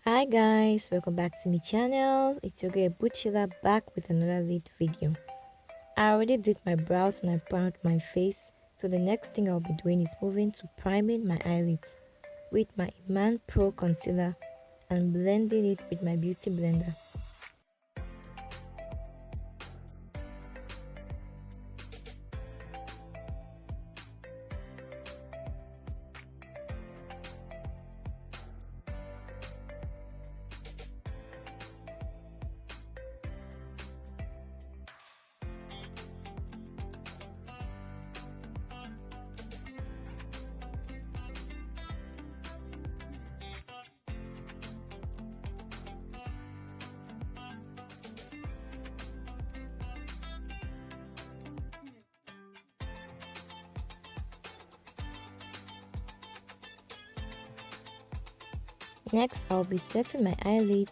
Hi guys, welcome back to my channel. It's your girl Butchila back with another lit video. I already did my brows and I primed my face, so the next thing I'll be doing is moving to priming my eyelids with my IMAN Pro concealer and blending it with my beauty blender. Next, I'll be setting my eyelids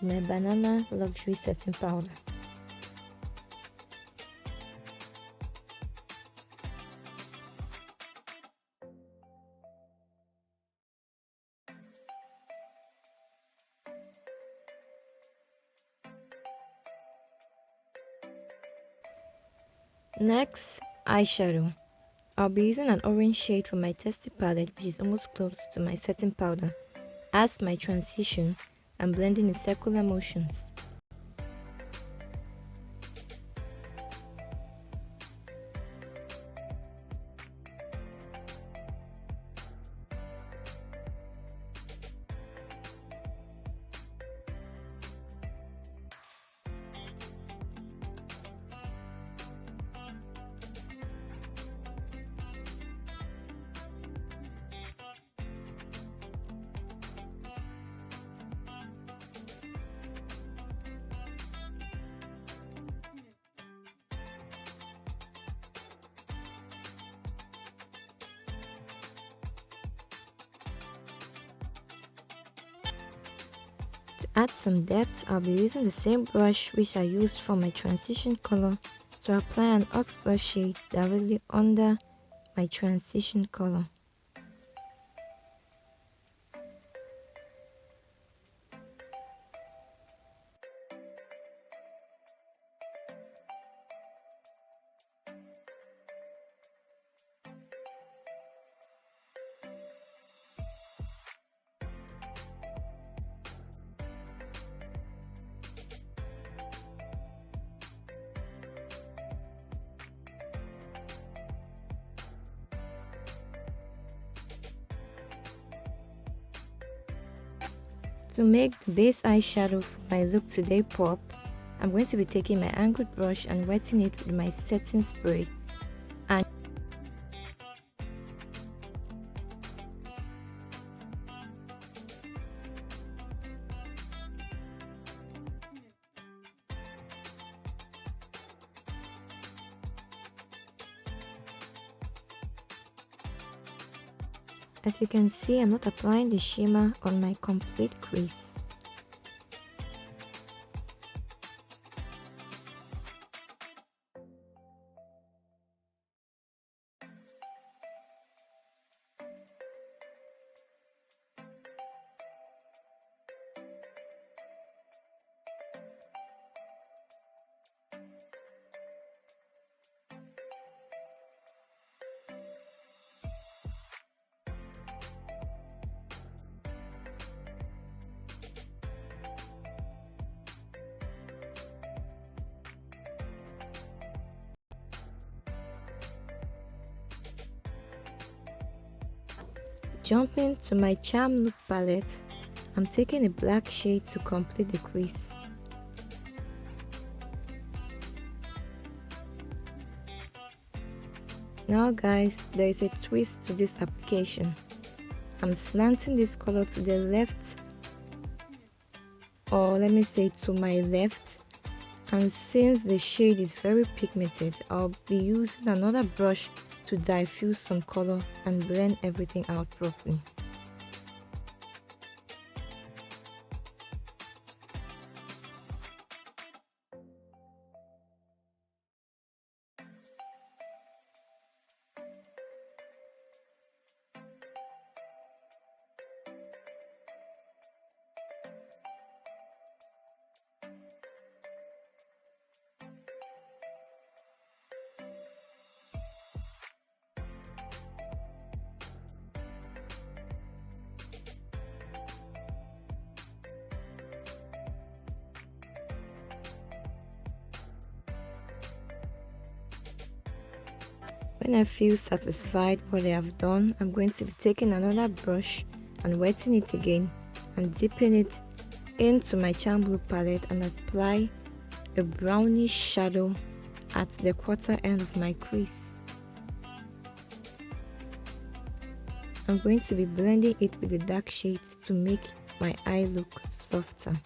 with my Banana Luxury Setting Powder. Next, eyeshadow. I'll be using an orange shade from my Testy palette, which is almost close to my setting powder, as my transition and blending in circular motions. To add some depth, I'll be using the same brush which I used for my transition color to apply an ox blush shade directly under my transition color. To make the base eyeshadow for my look today pop, I'm going to be taking my angled brush and wetting it with my setting spray. And as you can see, I'm not applying the shimmer on my complete crease. Jumping to my Charmlook palette, I'm taking a black shade to complete the crease. Now guys, there is a twist to this application. I'm slanting this color to the left, or let me say to my left, and since the shade is very pigmented, I'll be using another brush to diffuse some color and blend everything out properly. When I feel satisfied what I have done, I'm going to be taking another brush and wetting it again and dipping it into my Charmlook palette and apply a brownish shadow at the quarter end of my crease. I'm going to be blending it with the dark shades to make my eye look softer.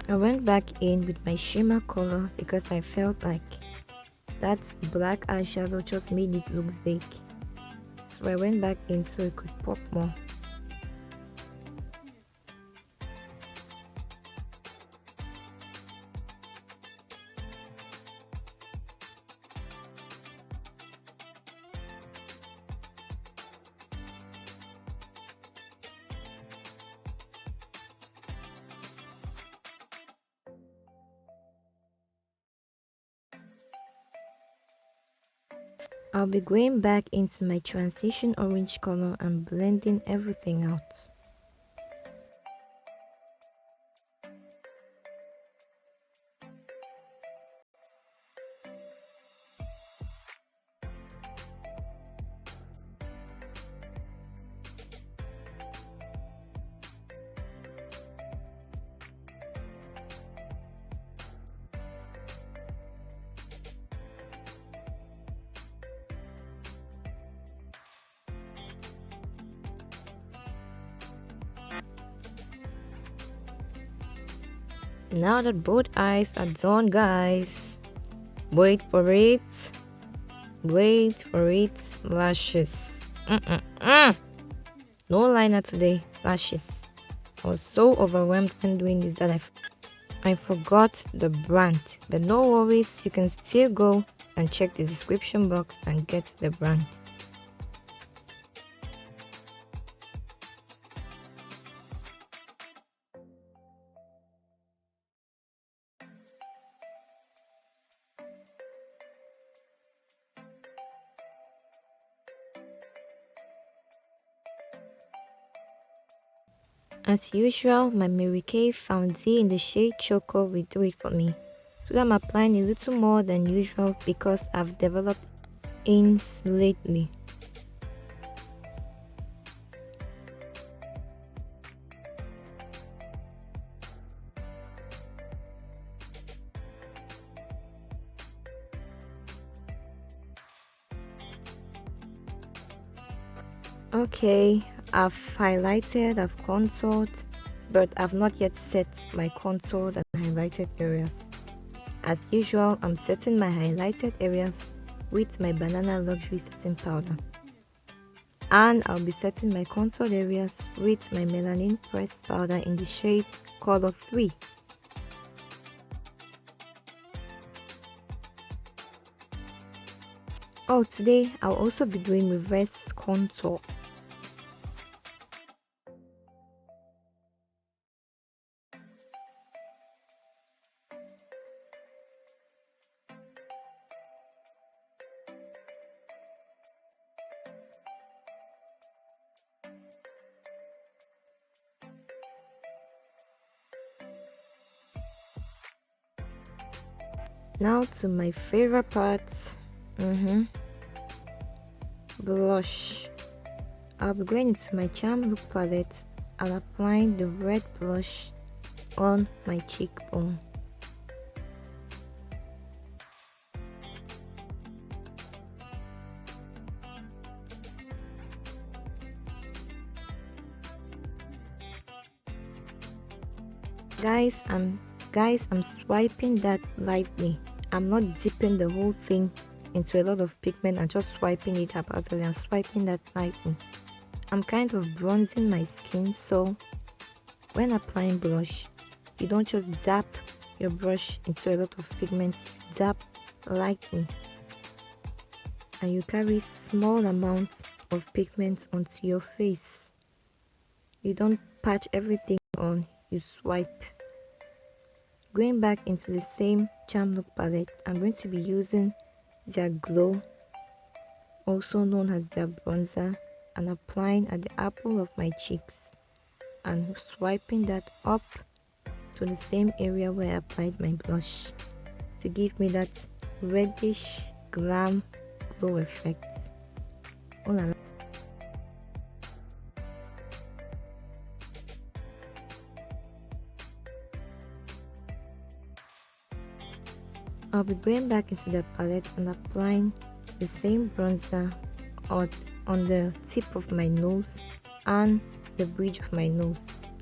I went back in with my shimmer color because I felt like that black eyeshadow just made it look fake. So I went back in so it could pop more. I'll be going back into my transition orange color and blending everything out. Now that both eyes are done, guys, wait for it. Wait for it. Lashes. No liner today. Lashes. I was so overwhelmed when doing this that I forgot the brand. But no worries, you can still go and check the description box and get the brand. As usual, my Mary Kay Foundie in the shade Choco will do it for me. So I'm applying a little more than usual because I've developed ins lately. Okay, I've highlighted, I've contoured, but I've not yet set my contoured and highlighted areas. As usual, I'm setting my highlighted areas with my Banana Luxury Setting Powder. And I'll be setting my contoured areas with my Melanin Pressed Powder in the shade Color 3. Oh, today I'll also be doing reverse contour. Now to my favorite part, blush. I'll be going into my Charmlook palette and applying the red blush on my cheekbone. I'm swiping that lightly. I'm not dipping the whole thing into a lot of pigment and just swiping it haphazardly. I'm swiping that lightly. I'm kind of bronzing my skin, so when applying blush, you don't just dab your brush into a lot of pigment. You dab lightly and you carry small amounts of pigment onto your face. You don't patch everything on, you swipe. Going back into the same Charmlook palette, I'm going to be using their Glow, also known as their bronzer, and applying at the apple of my cheeks and swiping that up to the same area where I applied my blush to give me that reddish glam glow effect. Oh la la. I'll be going back into the palette and applying the same bronzer on the tip of my nose and the bridge of my nose.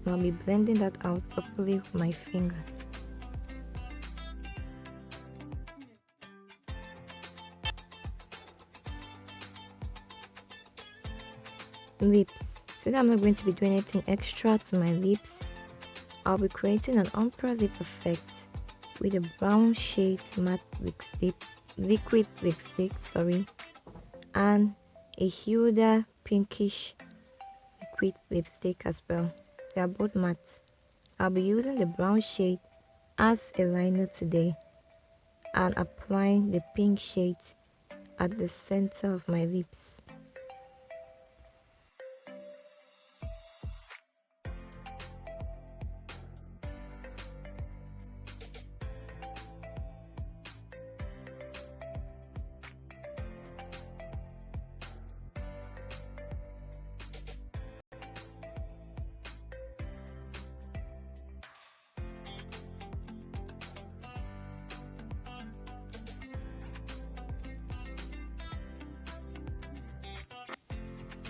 I'll be blending that out properly with my finger. Lips. Today I'm not going to be doing anything extra to my lips. I'll be creating an ombre lip effect with a brown shade matte liquid lipstick, and a Huda pinkish liquid lipstick as well. They are both matte. I'll be using the brown shade as a liner today and applying the pink shade at the center of my lips.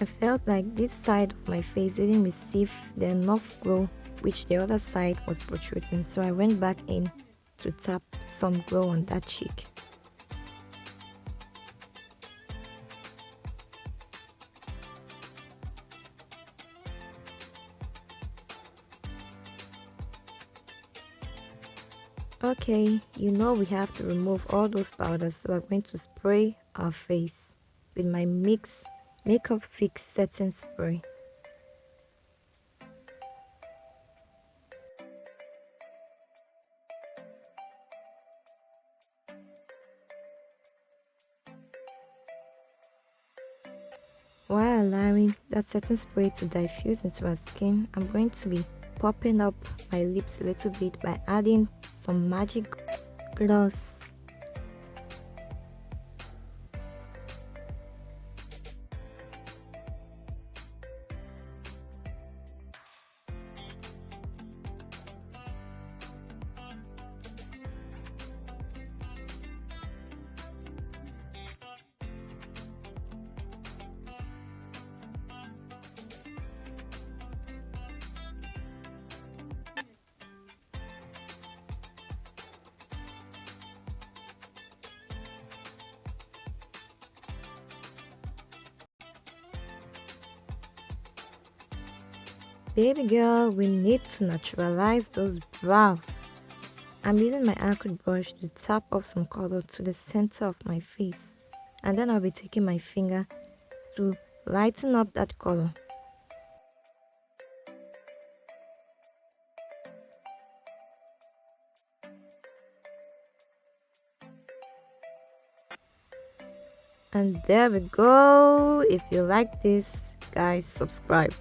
I felt like this side of my face didn't receive the enough glow which the other side was protruding, so I went back in to tap some glow on that cheek. Okay, you know we have to remove all those powders, so we're going to spray our face with my MYX Makeup Fix Setting Spray. While allowing that setting spray to diffuse into our skin, I'm going to be popping up my lips a little bit by adding some magic gloss. Baby girl, we need to naturalize those brows. I'm using my angled brush to tap off some color to the center of my face, and then I'll be taking my finger to lighten up that color. And there we go. If you like this, guys, subscribe.